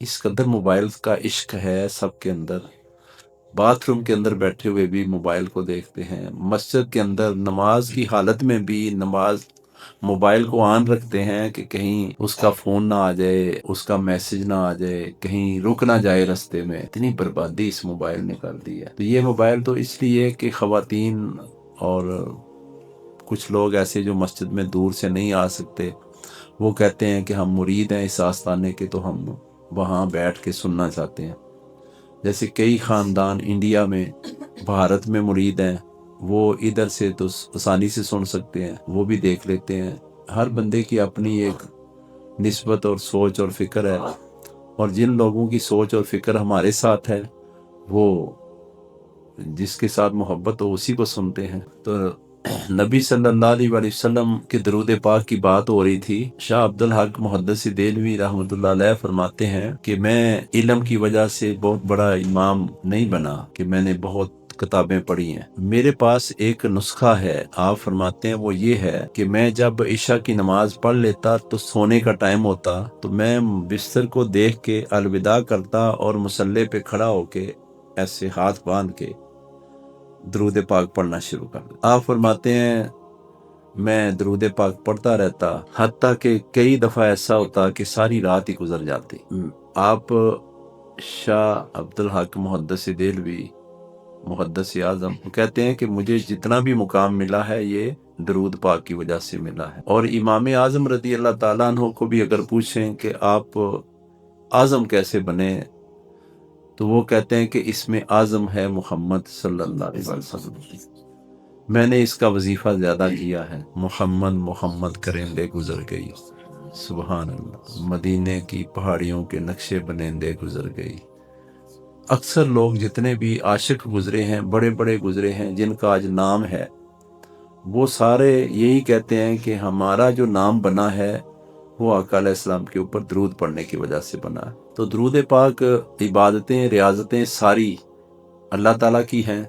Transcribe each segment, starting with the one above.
اس قدر موبائل کا عشق ہے سب کے اندر، باتھ روم کے اندر بیٹھے ہوئے بھی موبائل کو دیکھتے ہیں، مسجد کے اندر نماز کی حالت میں بھی موبائل کو آن رکھتے ہیں کہ کہیں اس کا فون نہ آ جائے، اس کا میسج نہ آ جائے، کہیں رک نہ جائے رستے میں۔ اتنی بربادی اس موبائل نے کر دی ہے۔ تو یہ موبائل تو اس لیے کہ خواتین اور کچھ لوگ ایسے جو مسجد میں دور سے نہیں آ سکتے، وہ کہتے ہیں کہ ہم مرید ہیں اس آستانے کے، تو ہم وہاں بیٹھ کے سننا چاہتے ہیں۔ جیسے کئی خاندان انڈیا میں، بھارت میں مرید ہیں، وہ ادھر سے تو آسانی سے سن سکتے ہیں، وہ بھی دیکھ لیتے ہیں۔ ہر بندے کی اپنی ایک نسبت اور سوچ اور فکر ہے، اور جن لوگوں کی سوچ اور فکر ہمارے ساتھ ہے، وہ جس کے ساتھ محبت ہو اسی کو سنتے ہیں۔ تو نبی صلی اللہ علیہ وآلہ وسلم کے درود پاک کی بات ہو رہی تھی۔ شاہ عبدالحق محدثی دہلوی رحمۃ اللہ علیہ فرماتے ہیں کہ میں علم کی وجہ سے بہت بڑا امام نہیں بنا کہ میں نے بہت کتابیں پڑھی ہیں، میرے پاس ایک نسخہ ہے، آپ فرماتے ہیں وہ یہ ہے کہ میں جب عشاء کی نماز پڑھ لیتا تو سونے کا ٹائم ہوتا تو میں بستر کو دیکھ کے الوداع کرتا اور مصلی پہ کھڑا ہو کے ایسے ہاتھ باندھ کے درود پاک پڑھنا شروع کر دیا۔ آپ فرماتے ہیں میں درود پاک پڑھتا رہتا، حتیٰ کہ کئی دفعہ ایسا ہوتا کہ ساری رات ہی گزر جاتی۔ آپ شاہ عبدالحق محدث دہلوی محدث اعظم کہتے ہیں کہ مجھے جتنا بھی مقام ملا ہے یہ درود پاک کی وجہ سے ملا ہے۔ اور امام اعظم رضی اللہ تعالیٰ عنہ کو بھی اگر پوچھیں کہ آپ اعظم کیسے بنے، تو وہ کہتے ہیں کہ اس میں اعظم ہے محمد صلی اللہ علیہ وسلم، میں نے اس کا وظیفہ زیادہ کیا ہے۔ محمد محمد کرندے گزر گئی، سبحان اللہ، مدینے کی پہاڑیوں کے نقشے بنندے گزر گئی۔ اکثر لوگ جتنے بھی عاشق گزرے ہیں، بڑے بڑے گزرے ہیں جن کا آج نام ہے، وہ سارے یہی کہتے ہیں کہ ہمارا جو نام بنا ہے وہ آقا علیہ السلام کے اوپر درود پڑھنے کی وجہ سے بنا ہے۔ تو درود پاک عبادتیں، ریاضتیں ساری اللہ تعالیٰ کی ہیں،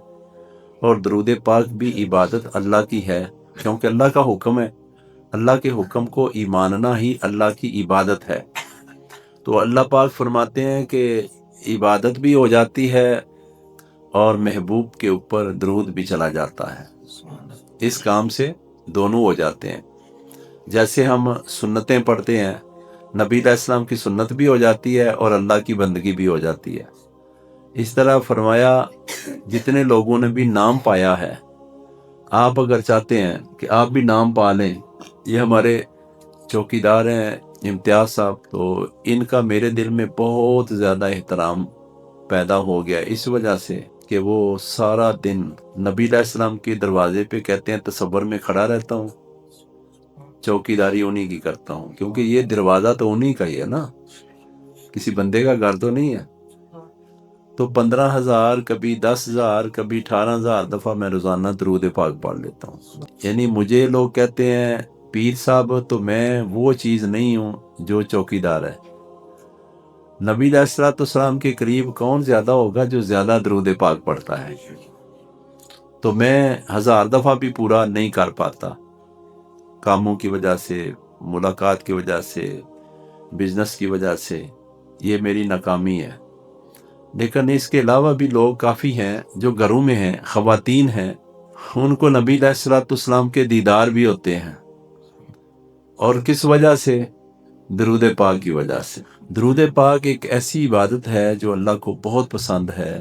اور درود پاک بھی عبادت اللہ کی ہے، کیونکہ اللہ کا حکم ہے۔ اللہ کے حکم کو ماننا ہی اللہ کی عبادت ہے۔ تو اللہ پاک فرماتے ہیں کہ عبادت بھی ہو جاتی ہے اور محبوب کے اوپر درود بھی چلا جاتا ہے۔ اس کام سے دونوں ہو جاتے ہیں۔ جیسے ہم سنتیں پڑھتے ہیں، نبی علیہ السلام کی سنت بھی ہو جاتی ہے اور اللہ کی بندگی بھی ہو جاتی ہے۔ اس طرح فرمایا جتنے لوگوں نے بھی نام پایا ہے، آپ اگر چاہتے ہیں کہ آپ بھی نام پا لیں، یہ ہمارے چوکیدار ہیں امتیاز صاحب، تو ان کا میرے دل میں بہت زیادہ احترام پیدا ہو گیا اس وجہ سے کہ وہ سارا دن نبی علیہ السلام کے دروازے پہ کہتے ہیں تصور میں کھڑا رہتا ہوں، چوکیداری انہی کی کرتا ہوں، کیونکہ یہ دروازہ تو انہی کا ہی ہے نا، کسی بندے کا گھر تو نہیں ہے۔ تو 15,000 کبھی 10,000 کبھی 18,000 دفعہ میں روزانہ درود پاک پڑھ لیتا ہوں۔ یعنی مجھے لوگ کہتے ہیں پیر صاحب، تو میں وہ چیز نہیں ہوں جو چوکیدار ہے۔ نبی علیہ السلام کے قریب کون زیادہ ہوگا جو زیادہ درود پاک پڑھتا ہے؟ تو میں 1000 دفعہ بھی پورا نہیں کر پاتا، کاموں کی وجہ سے، ملاقات کی وجہ سے، بزنس کی وجہ سے، یہ میری ناکامی ہے۔ لیکن اس کے علاوہ بھی لوگ کافی ہیں جو گھروں میں ہیں، خواتین ہیں، ان کو نبی علیہ السلام کے دیدار بھی ہوتے ہیں، اور کس وجہ سے؟ درود پاک کی وجہ سے۔ درود پاک ایک ایسی عبادت ہے جو اللہ کو بہت پسند ہے،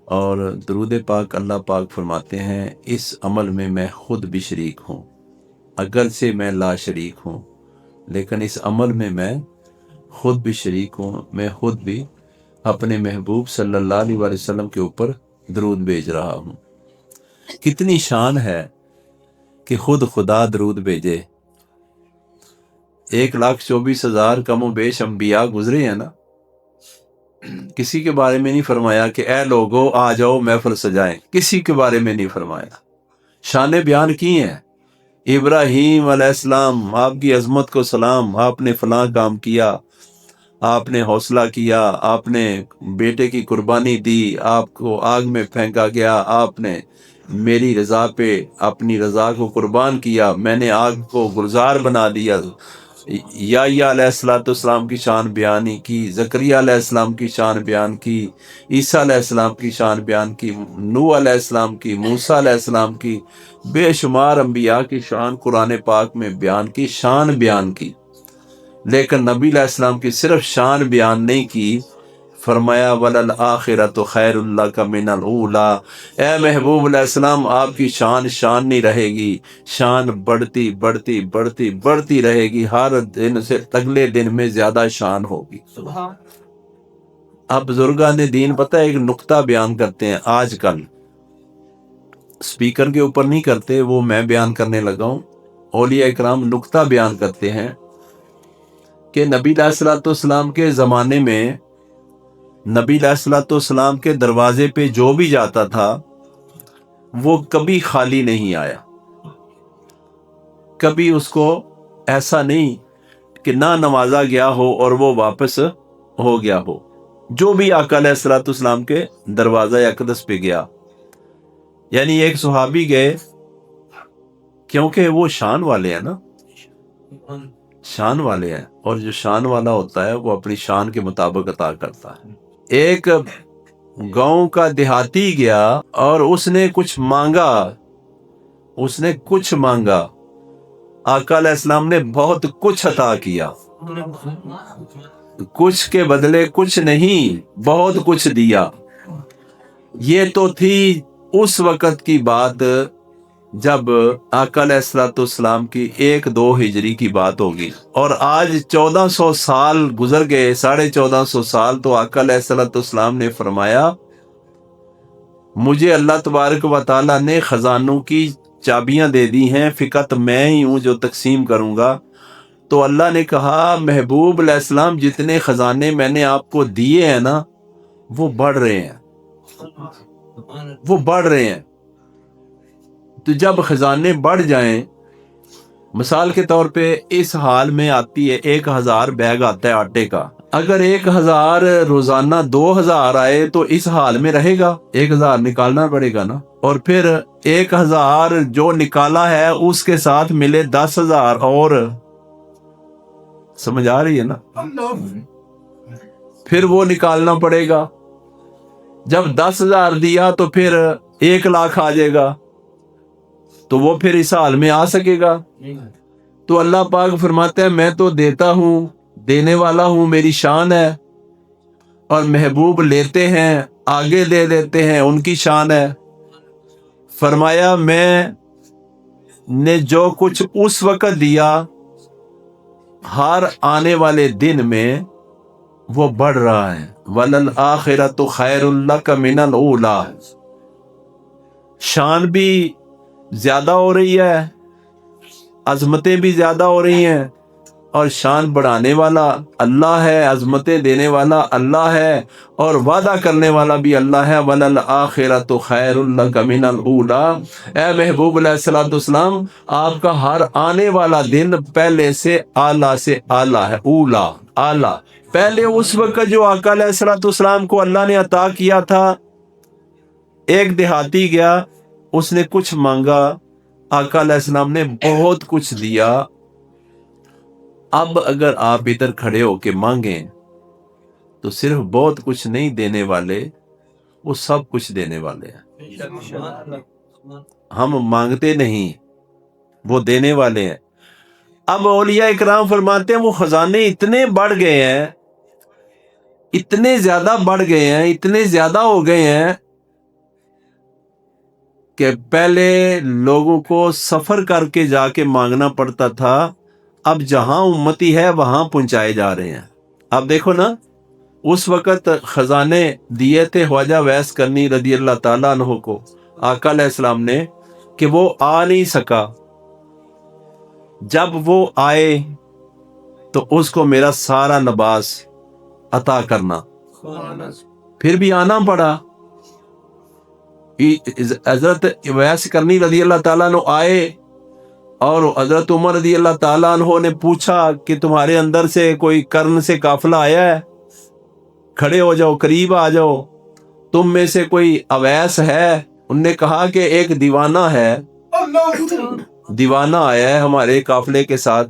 اور درود پاک اللہ پاک فرماتے ہیں اس عمل میں میں خود بھی شریک ہوں، اگرچہ میں لا شریک ہوں، لیکن اس عمل میں میں خود بھی شریک ہوں، میں خود بھی اپنے محبوب صلی اللہ علیہ وآلہ وسلم کے اوپر درود بھیج رہا ہوں۔ کتنی شان ہے کہ خود خدا درود بھیجے۔ 1,24,000 کم و بیش انبیاء گزرے ہیں نا، کسی کے بارے میں نہیں فرمایا کہ اے لوگو آ جاؤ محفل سجائیں، کسی کے بارے میں نہیں فرمایا۔ شان بیان کی ہیں، ابراہیم علیہ السلام، آپ کی عظمت کو سلام، آپ نے فلاں کام کیا، آپ نے حوصلہ کیا، آپ نے بیٹے کی قربانی دی، آپ کو آگ میں پھینکا گیا، آپ نے میری رضا پہ اپنی رضا کو قربان کیا، میں نے آگ کو گلزار بنا دیا، یا علیہ السلام کی شان بیان کی، زکریا علیہ السلام کی شان بیان کی، عیسیٰ علیہ السلام کی شان بیان کی، نوح علیہ السلام کی، موسیٰ علیہ السلام کی، بے شمار انبیاء کی شان قرآن پاک میں بیان کی، شان بیان کی، لیکن نبی علیہ السلام کی صرف شان بیان نہیں کی۔ فرمایا وَلَلْآخِرَةُ خَيْرٌ لَكَ مِنَ الْأُولَىٰ، اے محبوب علیہ السلام آپ کی شان نہیں رہے گی، شان بڑھتی بڑھتی بڑھتی بڑھتی رہے گی، ہر دن سے اگلے دن میں زیادہ شان ہوگی۔ اب بزرگان دین پتہ ہے ایک نقطہ بیان کرتے ہیں آج کل، سپیکر کے اوپر نہیں کرتے، وہ میں بیان کرنے لگا ہوں۔ اولیاء اکرام نقطہ بیان کرتے ہیں کہ نبی علیہ السلام کے زمانے میں نبی علیہ السلام کے دروازے پہ جو بھی جاتا تھا وہ کبھی خالی نہیں آیا، کبھی اس کو ایسا نہیں کہ نہ نوازا گیا ہو اور وہ واپس ہو گیا ہو۔ جو بھی آقا علیہ السلام کے دروازہ اقدس پہ گیا، یعنی ایک صحابی گئے، کیونکہ وہ شان والے ہیں نا، شان والے ہیں، اور جو شان والا ہوتا ہے وہ اپنی شان کے مطابق عطا کرتا ہے۔ ایک گاؤں کا دیہاتی گیا اور اس نے کچھ مانگا، آقا علیہ السلام نے بہت کچھ عطا کیا، کچھ کے بدلے کچھ نہیں، بہت کچھ دیا۔ یہ تو تھی اس وقت کی بات جب آقا علیہ السلام کی 1-2 ہجری کی بات ہوگی، اور آج 1400 سال گزر گئے، 1450 سال، تو آقا علیہ السلام نے فرمایا مجھے اللہ تبارک و تعالیٰ نے خزانوں کی چابیاں دے دی ہیں، فقط میں ہی ہوں جو تقسیم کروں گا۔ تو اللہ نے کہا محبوب علیہ السلام جتنے خزانے میں نے آپ کو دیے ہیں نا وہ بڑھ رہے ہیں، تو جب خزانے بڑھ جائیں، مثال کے طور پہ اس حال میں آتی ہے 1000 بیگ آتا ہے آٹے کا، اگر 1000 روزانہ 2000 آئے تو اس حال میں رہے گا، 1000 نکالنا پڑے گا نا، اور پھر 1000 جو نکالا ہے اس کے ساتھ ملے 10,000 اور، سمجھ آ رہی ہے نا، پھر وہ نکالنا پڑے گا۔ جب 10,000 دیا تو پھر 1,00,000 آ جائے گا، تو وہ پھر اس حال میں آ سکے گا؟ تو اللہ پاک فرماتے ہیں میں تو دیتا ہوں، دینے والا ہوں، میری شان ہے، اور محبوب لیتے ہیں، آگے دے دیتے ہیں، ان کی شان ہے۔ فرمایا میں نے جو کچھ اس وقت دیا، ہر آنے والے دن میں وہ بڑھ رہا ہے۔ وَلَلْآخِرَةُ خَيْرٌ لَكَ مِنَ الْأُولَىٰ، شان بھی زیادہ ہو رہی ہے، عظمتیں بھی زیادہ ہو رہی ہیں، اور شان بڑھانے والا اللہ ہے، عظمتیں دینے والا اللہ ہے، اور وعدہ کرنے والا بھی اللہ ہے۔ وَلَلْآخِرَةُ خَيْرٌ لَكَ مِنَ الْأُولَىٰ، اے محبوب علیہ السلام آپ کا ہر آنے والا دن پہلے سے اعلیٰ ہے، اولا اعلیٰ۔ پہلے اس وقت جو آقا علیہ السلام کو اللہ نے عطا کیا تھا، ایک دیہاتی گیا، اس نے کچھ مانگا، آقا علیہ السلام نے بہت کچھ دیا۔ اب اگر آپ ادھر کھڑے ہو کے مانگیں تو صرف بہت کچھ نہیں دینے والے، وہ سب کچھ دینے والے ہیں۔ ہم مانگتے نہیں، وہ دینے والے ہیں۔ اب اولیاء اکرام فرماتے ہیں وہ خزانے اتنے بڑھ گئے ہیں، اتنے زیادہ بڑھ گئے ہیں، اتنے زیادہ ہو گئے ہیں کہ پہلے لوگوں کو سفر کر کے جا کے مانگنا پڑتا تھا، اب جہاں امتی ہے وہاں پہنچائے جا رہے ہیں۔ اب دیکھو نا، اس وقت خزانے دیے تھے خواجہ ویس کرنی رضی اللہ تعالیٰ عنہ کو آقا علیہ السلام نے، کہ وہ آ نہیں سکا، جب وہ آئے تو اس کو میرا سارا لباس عطا کرنا، پھر بھی آنا پڑا۔ حضرت ویس کرنی رضی اللہ تعالیٰ عنہ آئے، اور حضرت عمر رضی اللہ تعالیٰ عنہ نے پوچھا کہ تمہارے اندر سے کوئی کرن سے قافلہ آیا ہے؟ کھڑے ہو جاؤ، قریب آ جاؤ، تم میں سے کوئی اویس ہے؟ ان نے کہا کہ ایک دیوانہ ہے، دیوانہ آیا ہے ہمارے قافلے کے ساتھ۔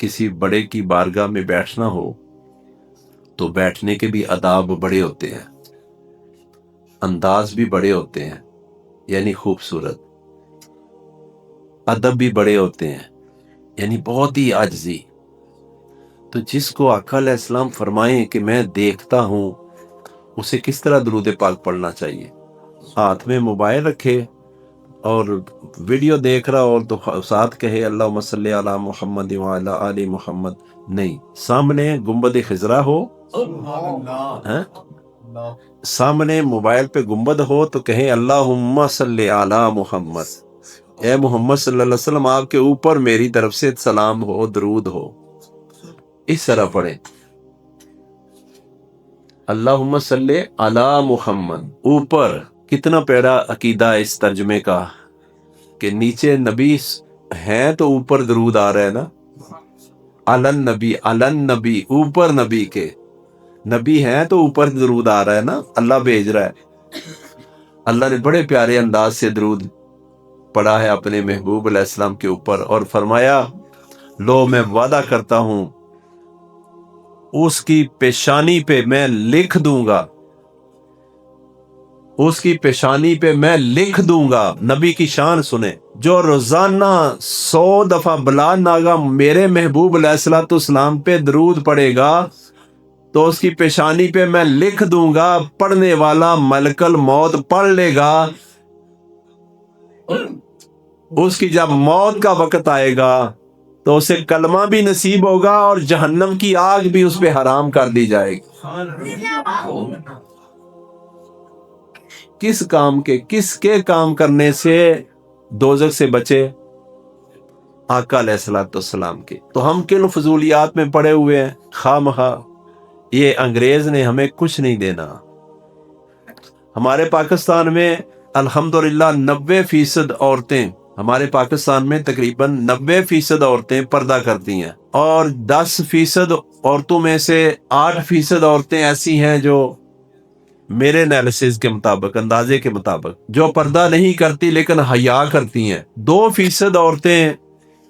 کسی بڑے کی بارگاہ میں بیٹھنا ہو تو بیٹھنے کے بھی آداب بڑے ہوتے ہیں، انداز بھی بڑے ہوتے ہیں، یعنی خوبصورت، ادب بھی بڑے ہوتے ہیں، یعنی بہت ہی عاجزی۔ تو جس کو آقا علیہ السلام فرمائیں کہ میں دیکھتا ہوں، اسے کس طرح درود پاک پڑھنا چاہیے؟ ہاتھ میں موبائل رکھے اور ویڈیو دیکھ رہا ہو تو ساتھ کہے اللہم صلی علی محمد وعلی آل محمد؟ نہیں، سامنے گنبد خضرا ہو، ہاں؟ سامنے موبائل پہ گنبد ہو تو کہیں اللہم صلی علی محمد، اے محمد صلی اللہ علیہ وسلم آپ کے اوپر میری طرف سے سلام ہو، درود ہو، اس طرح پڑھیں۔ اللہم صلی علی محمد، اوپر۔ کتنا پیارا عقیدہ ہے اس ترجمے کا کہ نیچے نبی ہیں تو اوپر درود آ رہا ہے نا، علن نبی، علن نبی، اوپر نبی کے، نبی ہیں تو اوپر درود آ رہا ہے نا، اللہ بھیج رہا ہے۔ اللہ نے بڑے پیارے انداز سے درود پڑھا ہے اپنے محبوب علیہ السلام کے اوپر، اور فرمایا لو میں وعدہ کرتا ہوں اس کی پیشانی پہ میں لکھ دوں گا، اس کی پیشانی پہ میں لکھ دوں گا۔ نبی کی شان سنیں، جو روزانہ 100 دفعہ بلا ناگا میرے محبوب علیہ الصلوۃ والسلام پہ درود پڑے گا تو اس کی پیشانی پہ میں لکھ دوں گا، پڑھنے والا ملک الموت پڑھ لے گا، اس کی جب موت کا وقت آئے گا تو اسے کلمہ بھی نصیب ہوگا اور جہنم کی آگ بھی اس پہ حرام کر دی جائے گی۔ کس کام کرنے سے دوزخ سے بچے؟ آقا علیہ الصلوۃ والسلام کے۔ تو ہم کن فضولیات میں پڑے ہوئے ہیں خواہ مخواہ؟ یہ انگریز نے ہمیں کچھ نہیں دینا۔ ہمارے پاکستان میں الحمدللہ 90% عورتیں، ہمارے پاکستان میں تقریباً 90% عورتیں پردہ کرتی ہیں، اور 10% عورتوں میں سے 8% عورتیں ایسی ہیں جو میرے انالیسز کے مطابق، اندازے کے مطابق، جو پردہ نہیں کرتی لیکن حیا کرتی ہیں۔ 2% عورتیں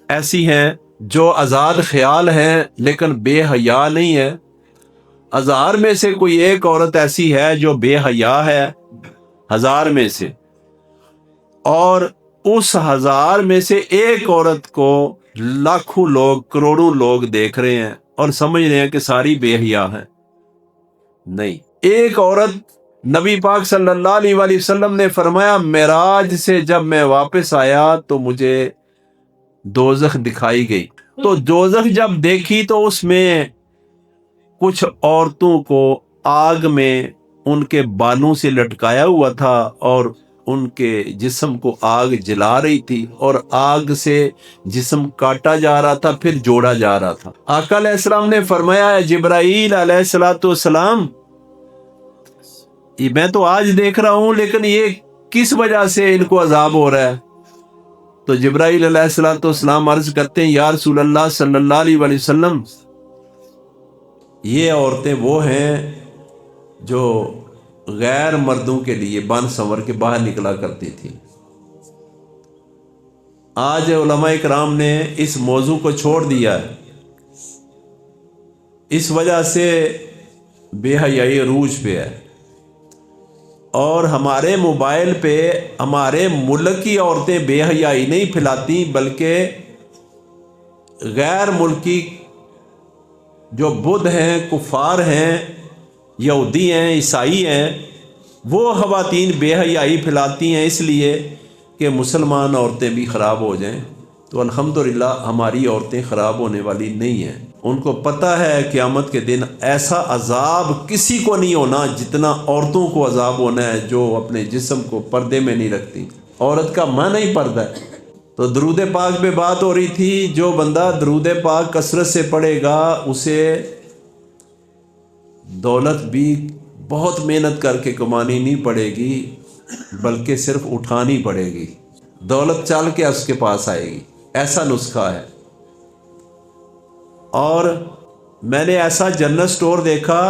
ایسی ہیں جو آزاد خیال ہیں لیکن بے حیا نہیں ہیں۔ 1000 میں سے کوئی ایک عورت ایسی ہے جو بے حیا ہے، 1000 میں سے، اور اس 1000 میں سے ایک عورت کو لاکھوں لوگ، کروڑوں لوگ دیکھ رہے ہیں اور سمجھ رہے ہیں کہ ساری بے حیا ہیں۔ نہیں، ایک عورت، نبی پاک صلی اللہ علیہ وآلہ وسلم نے فرمایا معراج سے جب میں واپس آیا تو مجھے دوزخ دکھائی گئی، تو دوزخ جب دیکھی تو اس میں کچھ عورتوں کو آگ میں ان کے بالوں سے لٹکایا ہوا تھا اور ان کے جسم کو آگ جلا رہی تھی، اور آگ سے جسم کاٹا جا رہا تھا، پھر جوڑا جا رہا تھا۔ آقا علیہ السلام نے فرمایا جبرائیل علیہ الصلوۃ والسلام، میں تو آج دیکھ رہا ہوں لیکن یہ کس وجہ سے ان کو عذاب ہو رہا ہے؟ تو جبرائیل علیہ الصلوۃ والسلام عرض کرتے ہیں یا رسول اللہ صلی اللہ علیہ وآلہ وسلم، یہ عورتیں وہ ہیں جو غیر مردوں کے لیے بن سنور کے باہر نکلا کرتی تھی۔ آج علماء کرام نے اس موضوع کو چھوڑ دیا ہے، اس وجہ سے بے حیائی عروج پہ ہے، اور ہمارے موبائل پہ ہمارے ملک کی عورتیں بے حیائی نہیں پھیلاتی بلکہ غیر ملکی جو بدھ ہیں، کفار ہیں، یہودی ہیں، عیسائی ہیں، وہ خواتین بے حیائی پھیلاتی ہیں اس لیے کہ مسلمان عورتیں بھی خراب ہو جائیں۔ تو الحمدللہ ہماری عورتیں خراب ہونے والی نہیں ہیں۔ ان کو پتہ ہے قیامت کے دن ایسا عذاب کسی کو نہیں ہونا جتنا عورتوں کو عذاب ہونا ہے جو اپنے جسم کو پردے میں نہیں رکھتی۔ عورت کا معنی ہی پردہ ہے۔ تو درود پاک پہ بات ہو رہی تھی، جو بندہ درود پاک کثرت سے پڑھے گا اسے دولت بھی بہت محنت کر کے کمانی نہیں پڑے گی بلکہ صرف اٹھانی پڑے گی، دولت چل کے اس کے پاس آئے گی، ایسا نسخہ ہے۔ اور میں نے ایسا جنرل سٹور دیکھا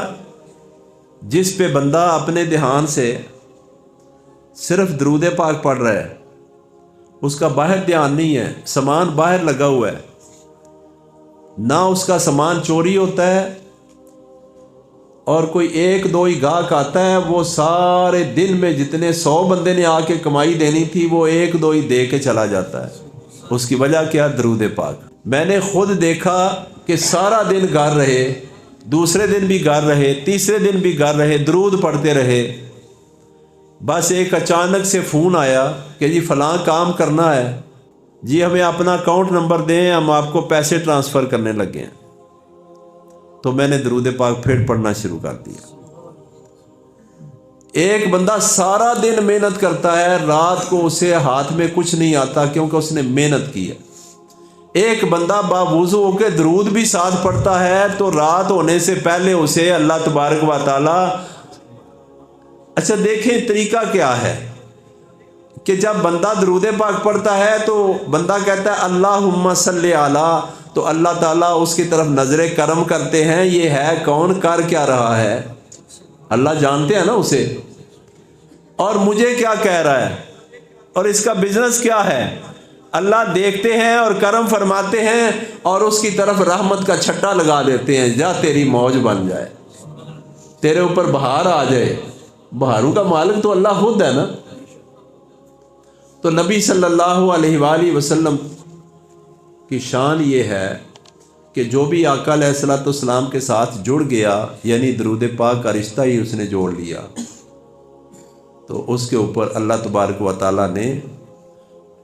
جس پہ بندہ اپنے دھیان سے صرف درود پاک پڑھ رہا ہے، اس کا باہر دھیان نہیں ہے، سامان باہر لگا ہوا ہے، نہ اس کا سامان چوری ہوتا ہے، اور کوئی ایک دو ہی گاہک آتا ہے، وہ سارے دن میں جتنے 100 بندے نے آ کے کمائی دینی تھی وہ ایک دو ہی دے کے چلا جاتا ہے۔ اس کی وجہ کیا؟ درود پاک۔ میں نے خود دیکھا کہ سارا دن گھر رہے، دوسرے دن بھی گھر رہے، تیسرے دن بھی گھر رہے، درود پڑھتے رہے، بس ایک اچانک سے فون آیا کہ جی فلاں کام کرنا ہے، جی ہمیں اپنا اکاؤنٹ نمبر دیں، ہم آپ کو پیسے ٹرانسفر کرنے لگے ہیں۔ تو میں نے درود پاک پھر پڑھنا شروع کر دیا۔ ایک بندہ سارا دن محنت کرتا ہے، رات کو اسے ہاتھ میں کچھ نہیں آتا کیونکہ اس نے محنت کی ہے۔ ایک بندہ باوضو ہو کے درود بھی ساتھ پڑھتا ہے تو رات ہونے سے پہلے اسے اللہ تبارک و تعالی، اچھا دیکھیں طریقہ کیا ہے کہ جب بندہ درود پاک پڑھتا ہے تو بندہ کہتا ہے اللہم صلی علی، تو اللہ تعالیٰ اس کی طرف نظر کرم کرتے ہیں، یہ ہے کون، کر کیا رہا ہے، اللہ جانتے ہیں نا اسے، اور مجھے کیا کہہ رہا ہے، اور اس کا بزنس کیا ہے، اللہ دیکھتے ہیں اور کرم فرماتے ہیں اور اس کی طرف رحمت کا چھٹا لگا دیتے ہیں، جا تیری موج بن جائے، تیرے اوپر بہار آ جائے۔ بہاروں کا مالک تو اللہ خود ہے نا۔ تو نبی صلی اللہ علیہ وآلہ وسلم کی شان یہ ہے کہ جو بھی آقا علیہ الصلوۃ والسلام کے ساتھ جڑ گیا، یعنی درود پاک کا رشتہ ہی اس نے جوڑ لیا، تو اس کے اوپر اللہ تبارک و تعالیٰ نے،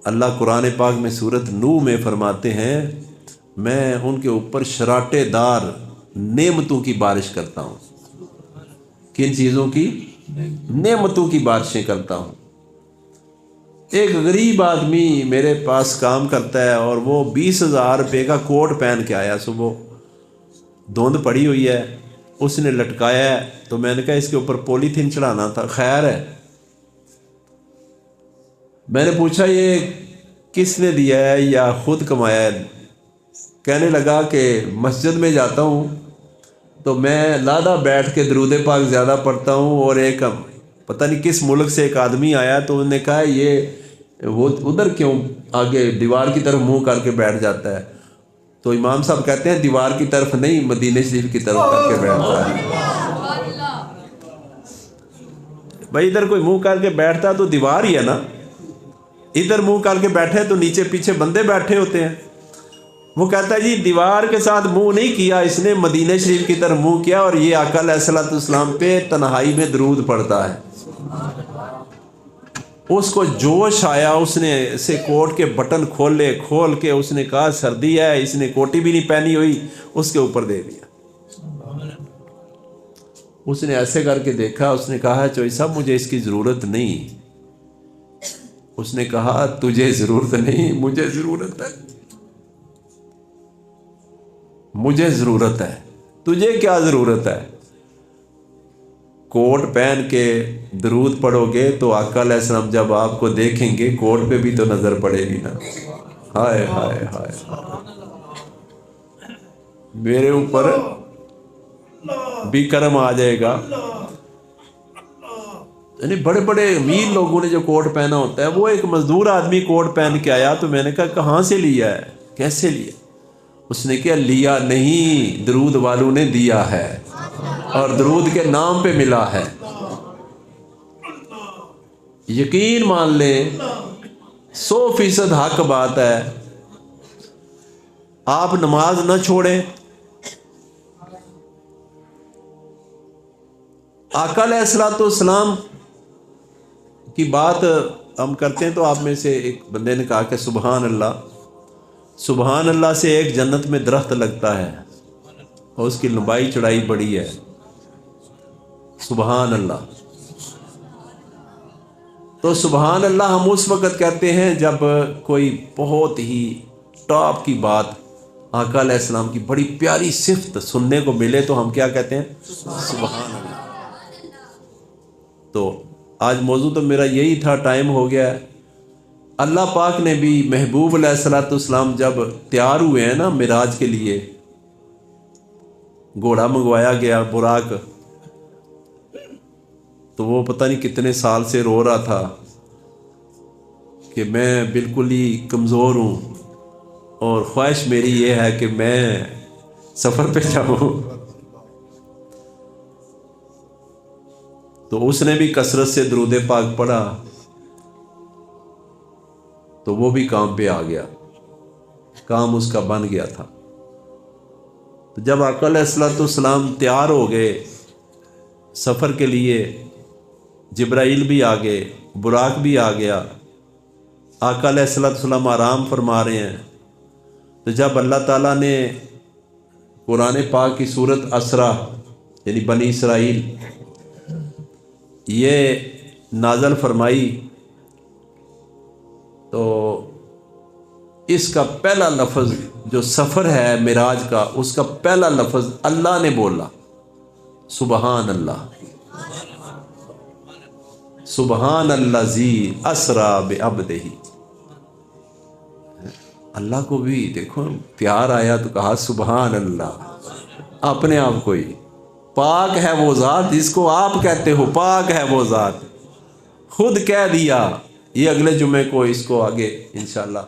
اللہ قرآن پاک میں سورۃ نوح میں فرماتے ہیں میں ان کے اوپر شراٹے دار نعمتوں کی بارش کرتا ہوں۔ کن چیزوں کی؟ نعمتوں کی بارشیں کرتا ہوں۔ ایک غریب آدمی میرے پاس کام کرتا ہے اور وہ 20,000 روپے کا کوٹ پہن کے آیا، صبح دھند پڑی ہوئی ہے، اس نے لٹکایا ہے، تو میں نے کہا اس کے اوپر پولی تھین چڑھانا تھا، خیر ہے۔ میں نے پوچھا یہ کس نے دیا ہے یا خود کمایا ہے؟ کہنے لگا کہ مسجد میں جاتا ہوں تو میں لادا بیٹھ کے درود پاک زیادہ پڑھتا ہوں، اور ایک پتہ نہیں کس ملک سے ایک آدمی آیا تو انہوں نے کہا یہ وہ ادھر کیوں آگے دیوار کی طرف منہ کر کے بیٹھ جاتا ہے؟ تو امام صاحب کہتے ہیں دیوار کی طرف نہیں، مدینہ شریف کی طرف کر کے بیٹھتا ہے۔ بھائی ادھر کوئی منہ کر کے بیٹھتا ہے تو دیوار ہی ہے نا، ادھر منہ کر کے بیٹھے تو نیچے پیچھے بندے بیٹھے ہوتے ہیں۔ وہ کہتا ہے جی دیوار کے ساتھ منہ نہیں کیا، اس نے مدینہ شریف کی طرف منہ کیا، اور یہ آقا علیہ الصلوۃ والسلام پہ تنہائی میں درود پڑھتا ہے۔ اس کو جوش آیا، اس نے اسے کوٹ کے بٹن کھول کے اس نے کہا سردی ہے، اس نے کوٹی بھی نہیں پہنی ہوئی، اس کے اوپر دے دیا۔ اس نے ایسے کر کے دیکھا، اس نے کہا چوئی صاحب مجھے اس کی ضرورت نہیں۔ اس نے کہا تجھے ضرورت نہیں، مجھے ضرورت ہے، مجھے ضرورت ہے، تجھے کیا ضرورت ہے؟ کوٹ پہن کے درود پڑھو گے تو آقا علیہ السلام جب آپ کو دیکھیں گے کوٹ پہ بھی تو نظر پڑے گی نا۔ ہائے ہائے ہائے، میرے اوپر بھی کرم آ جائے گا۔ یعنی بڑے بڑے امیر لوگوں نے جو کوٹ پہنا ہوتا ہے، وہ ایک مزدور آدمی کوٹ پہن کے آیا تو میں نے کہا کہاں سے لیا ہے، کیسے لیا؟ اس نے کہا لیا نہیں، درود والوں نے دیا ہے اور درود کے نام پہ ملا ہے۔ یقین مان لیں 100% حق بات ہے، آپ نماز نہ چھوڑیں۔ آقا علیہ الصلوۃ والسلام کی بات ہم کرتے ہیں تو آپ میں سے ایک بندے نے کہا کہ سبحان اللہ، سبحان اللہ سے ایک جنت میں درخت لگتا ہے اور اس کی لمبائی چڑھائی بڑی ہے، سبحان اللہ۔ تو سبحان اللہ ہم اس وقت کہتے ہیں جب کوئی بہت ہی ٹاپ کی بات آقا علیہ السلام کی بڑی پیاری صفت سننے کو ملے تو ہم کیا کہتے ہیں؟ سبحان اللہ۔ تو آج موضوع تو میرا یہی تھا، ٹائم ہو گیا ہے۔ اللہ پاک نے بھی محبوب علیہ الصلوۃ والسلام جب تیار ہوئے ہیں نا معراج کے لیے، گھوڑا منگوایا گیا براق، تو وہ پتہ نہیں کتنے سال سے رو رہا تھا کہ میں بالکل ہی کمزور ہوں، اور خواہش میری یہ ہے کہ میں سفر پہ جاؤں. تو اس نے بھی کثرت سے درود پاک پڑھا تو وہ بھی کام پہ آ گیا، کام اس کا بن گیا تھا. تو جب آقا علیہ الصلوۃ والسلام تیار ہو گئے سفر کے لیے، جبرائیل بھی آ گئے، براق بھی آ گیا، آقا علیہ الصلوۃ والسلام آرام فرما رہے ہیں. تو جب اللہ تعالیٰ نے قرآن پاک کی سورت اسرا یعنی بنی اسرائیل یہ نازل فرمائی تو اس کا پہلا لفظ جو سفر ہے معراج کا، اس کا پہلا لفظ اللہ نے بولا، سبحان اللہ، سبحان الذی اسرا بعبدہ. اللہ کو بھی دیکھو پیار آیا تو کہا سبحان اللہ، اپنے آپ کو ہی. پاک ہے وہ ذات جس کو آپ کہتے ہو، پاک ہے وہ ذات، خود کہہ دیا. یہ اگلے جمعے کو اس کو آگے انشاءاللہ